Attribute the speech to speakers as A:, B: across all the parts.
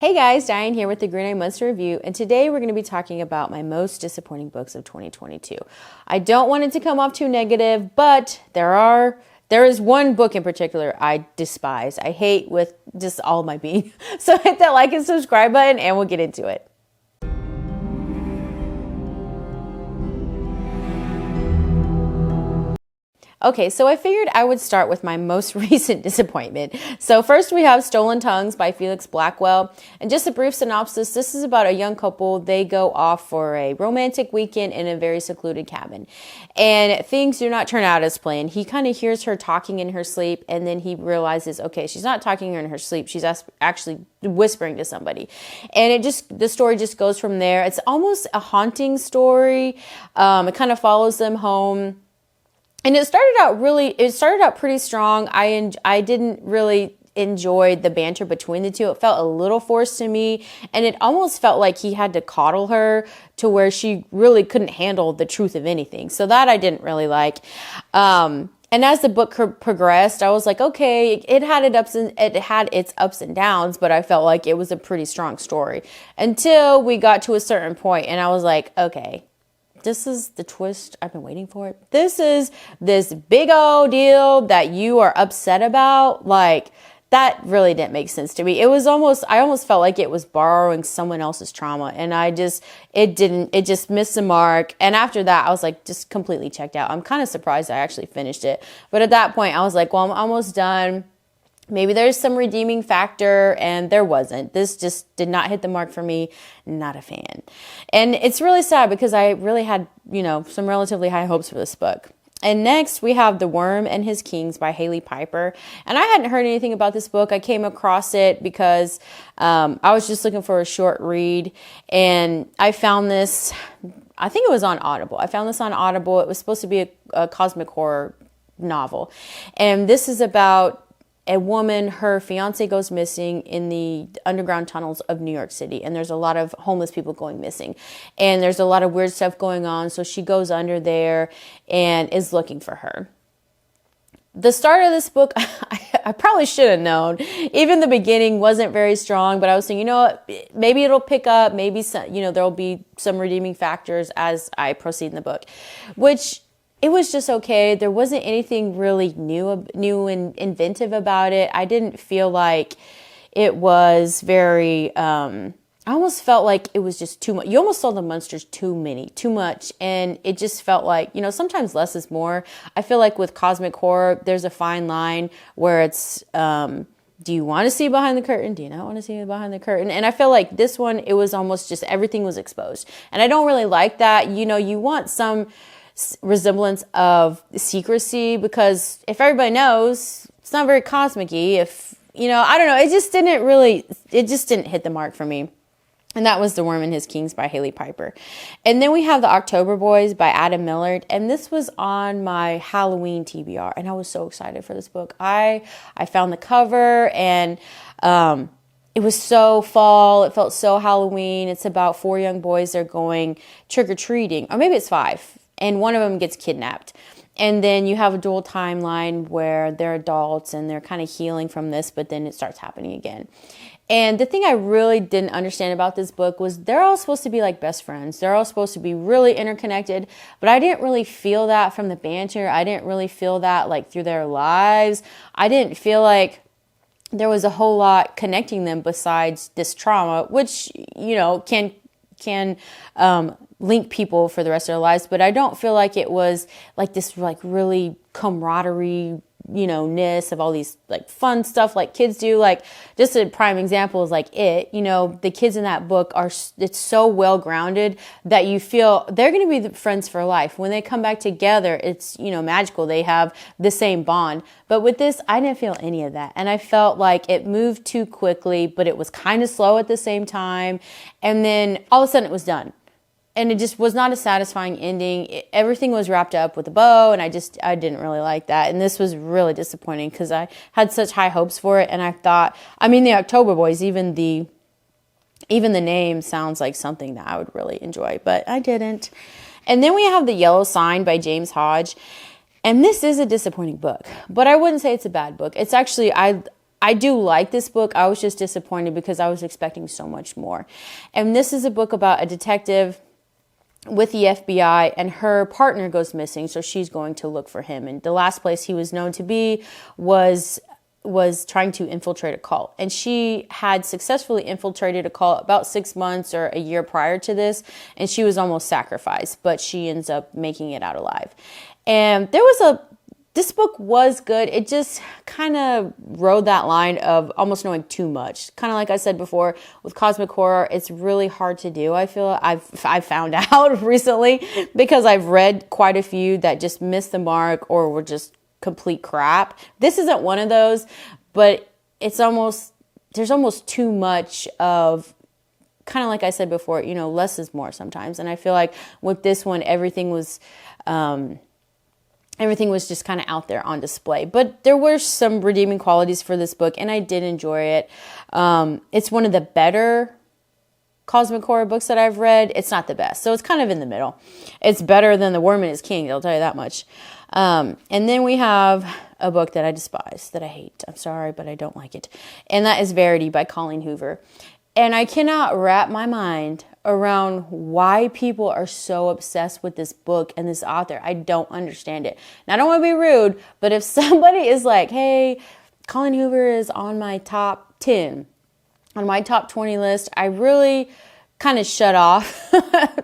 A: Hey guys, Diane here with the Green Eyed Monster Review, and today we're going to be talking about my most disappointing books of 2022. I don't want it to come off too negative, but there is one book in particular I despise. I hate with just all my being. So hit that like and subscribe button and we'll get into it. Okay, so I figured I would start with my most recent disappointment. So first we have Stolen Tongues by Felix Blackwell. And just a brief synopsis, this is about a young couple. They go off for a romantic weekend in a very secluded cabin. And things do not turn out as planned. He kind of hears her talking in her sleep, and then he realizes, okay, she's not talking in her sleep. She's actually whispering to somebody. And the story just goes from there. It's almost a haunting story. It kind of follows them home. And it started out pretty strong. I didn't really enjoy the banter between the two. It felt a little forced to me, and it almost felt like he had to coddle her to where she really couldn't handle the truth of anything. So that I didn't really like. And as the book progressed, I was like, okay, it had its ups and downs, but I felt like it was a pretty strong story until we got to a certain point, and I was like, okay, this is the twist I've been waiting for. This is this big old deal that you are upset about. Like, that really didn't make sense to me. I almost felt like it was borrowing someone else's trauma, and it just missed the mark. And after that, I was like, just completely checked out. I'm kind of surprised I actually finished it. But at that point, I was like, well, I'm almost done. Maybe there's some redeeming factor, and there wasn't. This just did not hit the mark for me. Not a fan. And it's really sad because I really had, some relatively high hopes for this book. And next we have The Worm and His Kings by Haley Piper. And I hadn't heard anything about this book. I came across it because I was just looking for a short read, and I found this, I think it was on Audible. I found this on Audible. It was supposed to be a cosmic horror novel. And this is about a woman, her fiance goes missing in the underground tunnels of New York City. And there's a lot of homeless people going missing. And there's a lot of weird stuff going on. So she goes under there and is looking for her. The start of this book, I probably should have known. Even the beginning wasn't very strong, but I was thinking, maybe it'll pick up. Maybe there'll be some redeeming factors as I proceed in the book, which it was just okay. There wasn't anything really new and inventive about it. I didn't feel like it was very, I almost felt like it was just too much. You almost saw the monsters too much. And it just felt like, sometimes less is more. I feel like with cosmic horror, there's a fine line where it's, do you want to see behind the curtain? Do you not want to see behind the curtain? And I feel like this one, it was almost just everything was exposed. And I don't really like that. You want some resemblance of secrecy, because if everybody knows, it's not very cosmic-y. If I don't know, it just didn't hit the mark for me. And that was The Worm and His Kings by Haley Piper. And then we have The October Boys by Adam Millard, and this was on my Halloween TBR, and I was so excited for this book. I found the cover, and it was so fall. It felt so Halloween. It's about 4 young boys. They're going trick-or-treating, or maybe it's 5. And one of them gets kidnapped. And then you have a dual timeline where they're adults and they're kind of healing from this, but then it starts happening again. And the thing I really didn't understand about this book was they're all supposed to be like best friends. They're all supposed to be really interconnected, but I didn't really feel that from the banter. I didn't really feel that like through their lives. I didn't feel like there was a whole lot connecting them besides this trauma, which, can link people for the rest of their lives. But I don't feel like it was like this like really camaraderie, ness of all these like fun stuff like kids do. Like, just a prime example is like the kids in that book it's so well grounded that you feel they're going to be the friends for life. When they come back together, it's, magical. They have the same bond. But with this, I didn't feel any of that. And I felt like it moved too quickly, but it was kind of slow at the same time. And then all of a sudden it was done. And it just was not a satisfying ending. Everything was wrapped up with a bow, and I didn't really like that. And this was really disappointing because I had such high hopes for it. And I thought, the October Boys, even the name sounds like something that I would really enjoy, but I didn't. And then we have The Yellow Sign by James Hodge. And this is a disappointing book, but I wouldn't say it's a bad book. It's actually, I do like this book. I was just disappointed because I was expecting so much more. And this is a book about a detective with the FBI, and her partner goes missing, so she's going to look for him. And the last place he was known to be was trying to infiltrate a cult. And she had successfully infiltrated a cult about 6 months or a year prior to this, and she was almost sacrificed, but she ends up making it out alive. And this book was good. It just kind of rode that line of almost knowing too much. Kind of like I said before, with cosmic horror, it's really hard to do. I feel I've found out recently because I've read quite a few that just missed the mark or were just complete crap. This isn't one of those, but there's almost too much of, kind of like I said before, less is more sometimes. And I feel like with this one, everything was just kind of out there on display. But there were some redeeming qualities for this book, and I did enjoy it. It's one of the better cosmic horror books that I've read. It's not the best, so it's kind of in the middle. It's better than The Worm and His King, I'll tell you that much. And then we have a book that I despise, that I hate. I'm sorry, but I don't like it. And that is Verity by Colleen Hoover. And I cannot wrap my mind around why people are so obsessed with this book and this author. I don't understand it. And I don't want to be rude, but if somebody is like, hey, Colleen Hoover is on my top 10, on my top 20 list, I really kind of shut off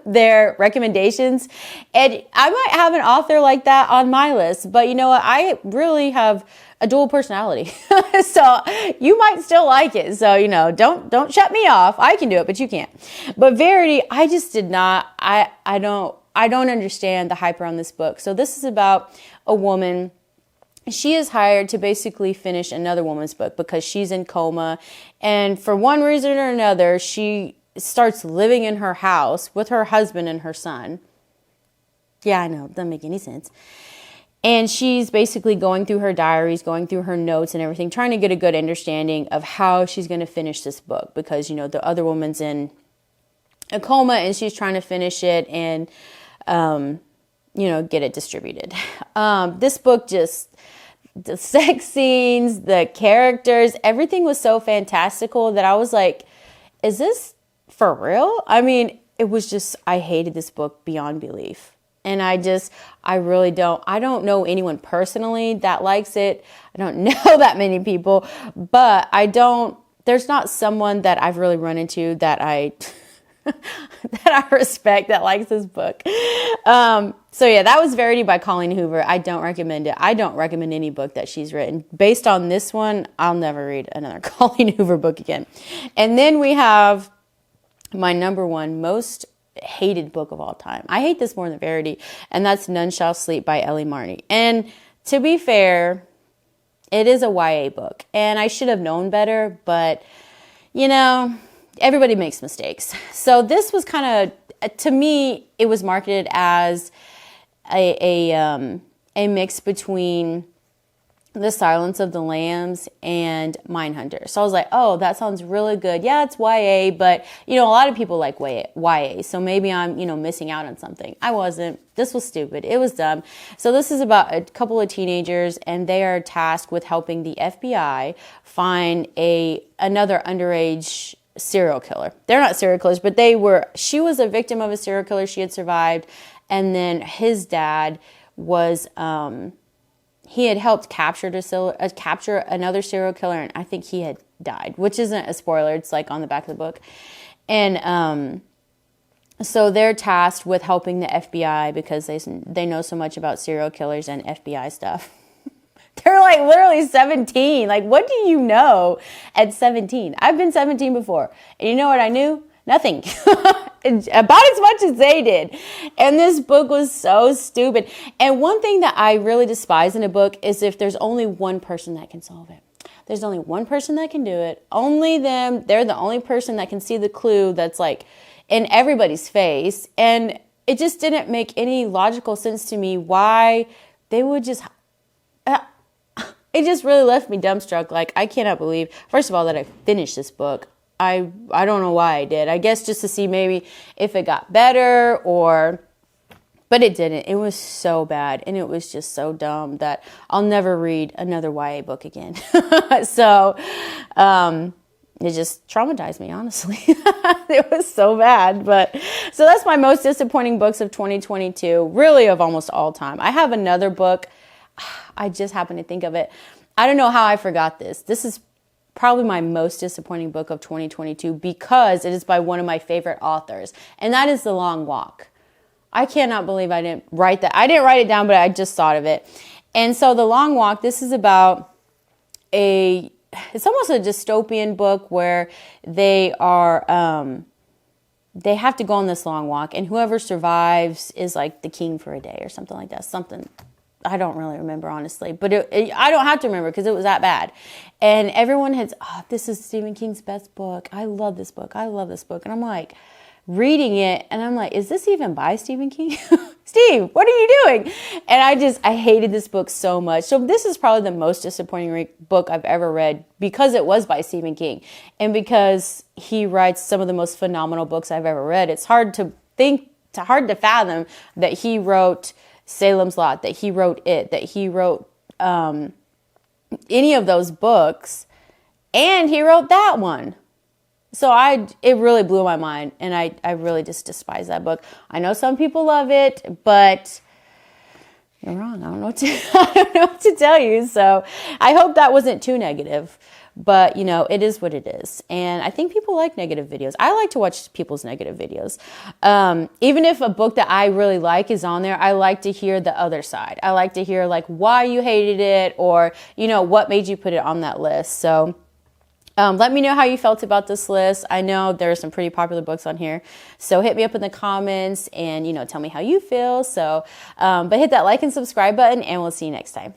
A: their recommendations. And I might have an author like that on my list, but you know what? I really have a dual personality. So you might still like it. So, don't shut me off. I can do it, but you can't. But Verity, I just did not, I don't understand the hype around this book. So this is about a woman. She is hired to basically finish another woman's book because she's in coma. And for one reason or another, she starts living in her house with her husband and her son. Yeah, I know, doesn't make any sense. And she's basically going through her diaries, going through her notes and everything, trying to get a good understanding of how she's going to finish this book. Because, the other woman's in a coma and she's trying to finish it and, get it distributed. This book just, the sex scenes, the characters, everything was so fantastical that I was like, is this for real? I mean, it was just, I hated this book beyond belief. And I don't know anyone personally that likes it. I don't know that many people, but there's not someone that I've really run into that I respect that likes this book. So yeah, that was Verity by Colleen Hoover. I don't recommend it. I don't recommend any book that she's written. Based on this one, I'll never read another Colleen Hoover book again. And then we have my number one most hated book of all time. I hate this more than Verity, and that's None Shall Sleep by Ellie Marney. And to be fair, it is a YA book, and I should have known better, but everybody makes mistakes. So this was kind of, to me, it was marketed as a mix between The Silence of the Lambs and Mindhunter. So I was like, oh, that sounds really good. Yeah, it's YA, but, a lot of people like YA. So maybe I'm, missing out on something. I wasn't. This was stupid. It was dumb. So this is about a couple of teenagers, and they are tasked with helping the FBI find another underage serial killer. They're not serial killers, but she was a victim of a serial killer. She had survived. And then his dad was, he had helped capture another serial killer, and I think he had died, which isn't a spoiler. It's like on the back of the book. And so they're tasked with helping the FBI because they know so much about serial killers and FBI stuff. They're like literally 17. Like, what do you know at 17? I've been 17 before. And you know what I knew? Nothing. About as much as they did. And this book was so stupid. And one thing that I really despise in a book is if there's only one person that can solve it. There's only one person that can do it. Only them. They're the only person that can see the clue that's like in everybody's face. And it just didn't make any logical sense to me why they would just... it just really left me dumbstruck. Like, I cannot believe, first of all, that I finished this book. I don't know why I did. I guess just to see maybe if it got better or But it didn't. It was so bad, and it was just so dumb that I'll never read another YA book again. So it just traumatized me, honestly. It was so bad. But so that's my most disappointing books of 2022, really of almost all time. I have another book. I just happened to think of it. I don't know how I forgot this. This is probably my most disappointing book of 2022 because it is by one of my favorite authors, and that is The Long Walk. I cannot believe I didn't write that. I didn't write it down, but I just thought of it. And so The Long Walk, this is about it's almost a dystopian book where they have to go on this long walk, and whoever survives is like the king for a day or something like that. Something, I don't really remember, honestly, but I don't have to remember because it was that bad. And everyone this is Stephen King's best book. I love this book. I love this book. And I'm like, reading it, and I'm like, is this even by Stephen King? Steve, what are you doing? And I hated this book so much. So this is probably the most disappointing book I've ever read because it was by Stephen King. And because he writes some of the most phenomenal books I've ever read. It's hard to fathom that he wrote Salem's Lot, that he wrote It, that he wrote any of those books, and he wrote that one. So it really blew my mind, and I really just despise that book. I know some people love it, but you're wrong. I don't know what to tell you. So I hope that wasn't too negative, but it is what it is. And I think people like negative videos. I like to watch people's negative videos. Even if a book that I really like is on there, I like to hear the other side. I like to hear like why you hated it, or, what made you put it on that list. So let me know how you felt about this list. I know there are some pretty popular books on here. So hit me up in the comments and, tell me how you feel. So, but hit that like and subscribe button, and we'll see you next time.